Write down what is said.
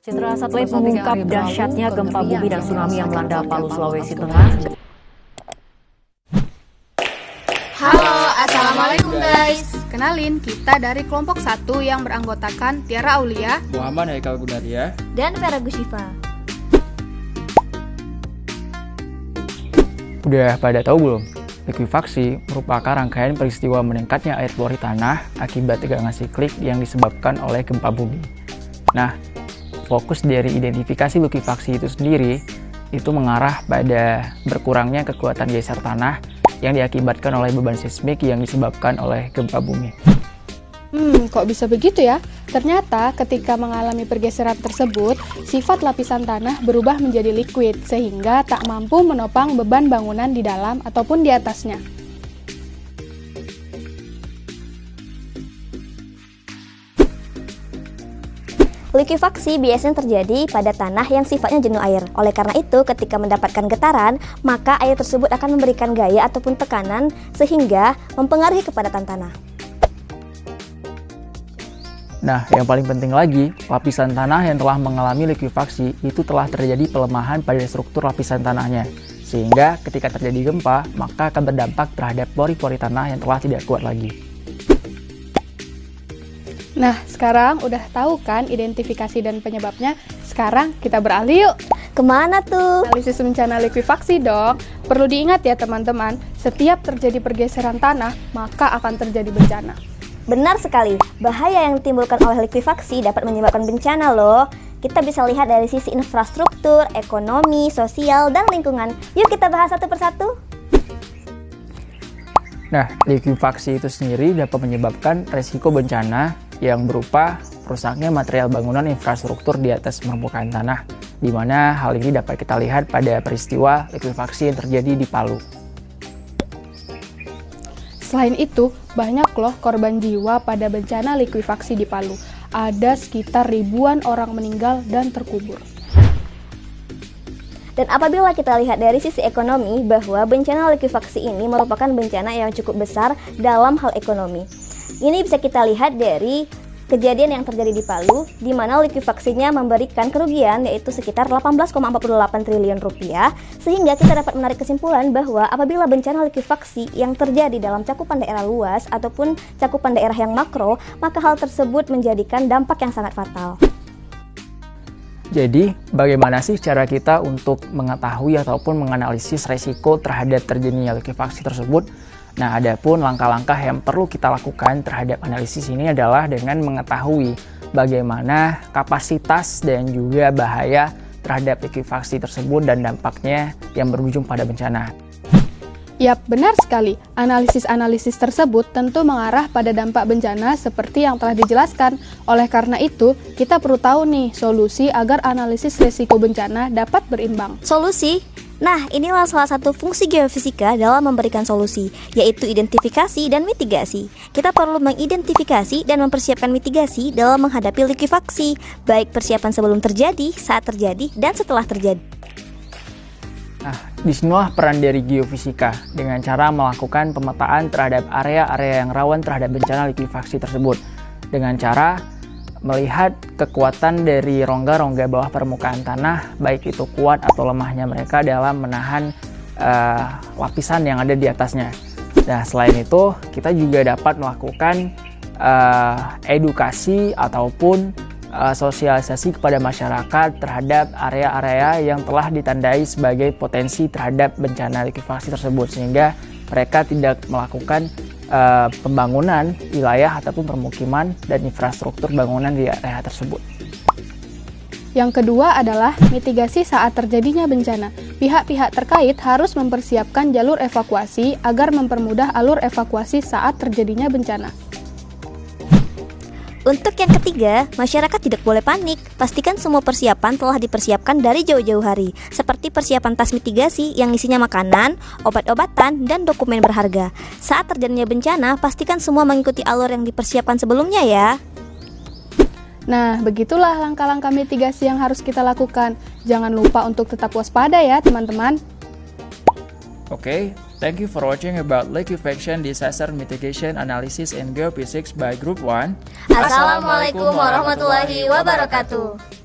Citra satelit mengungkap dahsyatnya gempa bumi dan tsunami yang melanda Palu, Sulawesi Tengah. Halo, Assalamualaikum guys. Kenalin, kita dari kelompok 1 yang beranggotakan Tiara Aulia, Muhammad Haikal Gunaria, dan Vera Gusyifa. Udah pada tahu belum? Likuifaksi merupakan rangkaian peristiwa meningkatnya air pori tanah akibat tegangan siklik yang disebabkan oleh gempa bumi. Nah, fokus dari identifikasi likuifaksi itu sendiri itu mengarah pada berkurangnya kekuatan geser tanah yang diakibatkan oleh beban seismik yang disebabkan oleh gempa bumi. Kok bisa begitu ya? Ternyata ketika mengalami pergeseran tersebut, sifat lapisan tanah berubah menjadi liquid sehingga tak mampu menopang beban bangunan di dalam ataupun di atasnya. Likuifaksi biasanya terjadi pada tanah yang sifatnya jenuh air. Oleh karena itu, ketika mendapatkan getaran, maka air tersebut akan memberikan gaya ataupun tekanan sehingga mempengaruhi kepadatan tanah. Nah, yang paling penting lagi, lapisan tanah yang telah mengalami likuifaksi itu telah terjadi pelemahan pada struktur lapisan tanahnya. Sehingga ketika terjadi gempa, maka akan berdampak terhadap pori-pori tanah yang telah tidak kuat lagi. Nah, sekarang udah tahu kan identifikasi dan penyebabnya? Sekarang kita beralih yuk. Kemana tuh? Analisis bencana likuifaksi dong. Perlu diingat ya teman-teman, setiap terjadi pergeseran tanah, maka akan terjadi bencana. Benar sekali, bahaya yang ditimbulkan oleh likuifaksi dapat menyebabkan bencana loh. Kita bisa lihat dari sisi infrastruktur, ekonomi, sosial, dan lingkungan. Yuk kita bahas satu persatu. Nah, likuifaksi itu sendiri dapat menyebabkan resiko bencana yang berupa rusaknya material bangunan infrastruktur di atas permukaan tanah, di mana hal ini dapat kita lihat pada peristiwa likuifaksi yang terjadi di Palu. Selain itu, banyak loh korban jiwa pada bencana likuifaksi di Palu. Ada sekitar ribuan orang meninggal dan terkubur. Dan apabila kita lihat dari sisi ekonomi, bahwa bencana likuifaksi ini merupakan bencana yang cukup besar dalam hal ekonomi. Ini bisa kita lihat dari kejadian yang terjadi di Palu, di mana likuifaksinya memberikan kerugian yaitu sekitar 18,48 triliun rupiah, sehingga kita dapat menarik kesimpulan bahwa apabila bencana likuifaksi yang terjadi dalam cakupan daerah luas ataupun cakupan daerah yang makro, maka hal tersebut menjadikan dampak yang sangat fatal. Jadi, bagaimana sih cara kita untuk mengetahui ataupun menganalisis resiko terhadap terjadinya likuifaksi tersebut? Nah, adapun langkah-langkah yang perlu kita lakukan terhadap analisis ini adalah dengan mengetahui bagaimana kapasitas dan juga bahaya terhadap likuifaksi tersebut dan dampaknya yang berujung pada bencana. Yap, benar sekali. Analisis-analisis tersebut tentu mengarah pada dampak bencana seperti yang telah dijelaskan. Oleh karena itu, kita perlu tahu nih solusi agar analisis risiko bencana dapat berimbang. Solusi? Nah, inilah salah satu fungsi geofisika dalam memberikan solusi, yaitu identifikasi dan mitigasi. Kita perlu mengidentifikasi dan mempersiapkan mitigasi dalam menghadapi likuifaksi, baik persiapan sebelum terjadi, saat terjadi, dan setelah terjadi. Nah, disinilah peran dari geofisika dengan cara melakukan pemetaan terhadap area-area yang rawan terhadap bencana likuifaksi tersebut dengan cara melihat kekuatan dari rongga-rongga bawah permukaan tanah, baik itu kuat atau lemahnya mereka dalam menahan lapisan yang ada di atasnya. Nah, selain itu kita juga dapat melakukan edukasi ataupun sosialisasi kepada masyarakat terhadap area-area yang telah ditandai sebagai potensi terhadap bencana likuifaksi tersebut, sehingga mereka tidak melakukan pembangunan wilayah ataupun permukiman dan infrastruktur bangunan di area tersebut. Yang kedua adalah mitigasi saat terjadinya bencana. Pihak-pihak terkait harus mempersiapkan jalur evakuasi agar mempermudah alur evakuasi saat terjadinya bencana. Untuk yang ketiga, masyarakat tidak boleh panik. Pastikan semua persiapan telah dipersiapkan dari jauh-jauh hari, seperti persiapan tas mitigasi yang isinya makanan, obat-obatan, dan dokumen berharga. Saat terjadinya bencana, pastikan semua mengikuti alur yang dipersiapkan sebelumnya ya. Nah, begitulah langkah-langkah mitigasi yang harus kita lakukan. Jangan lupa untuk tetap waspada ya, teman-teman. Okay, thank you for watching about liquefaction disaster mitigation analysis and geophysics by Group 1. Assalamualaikum warahmatullahi wabarakatuh.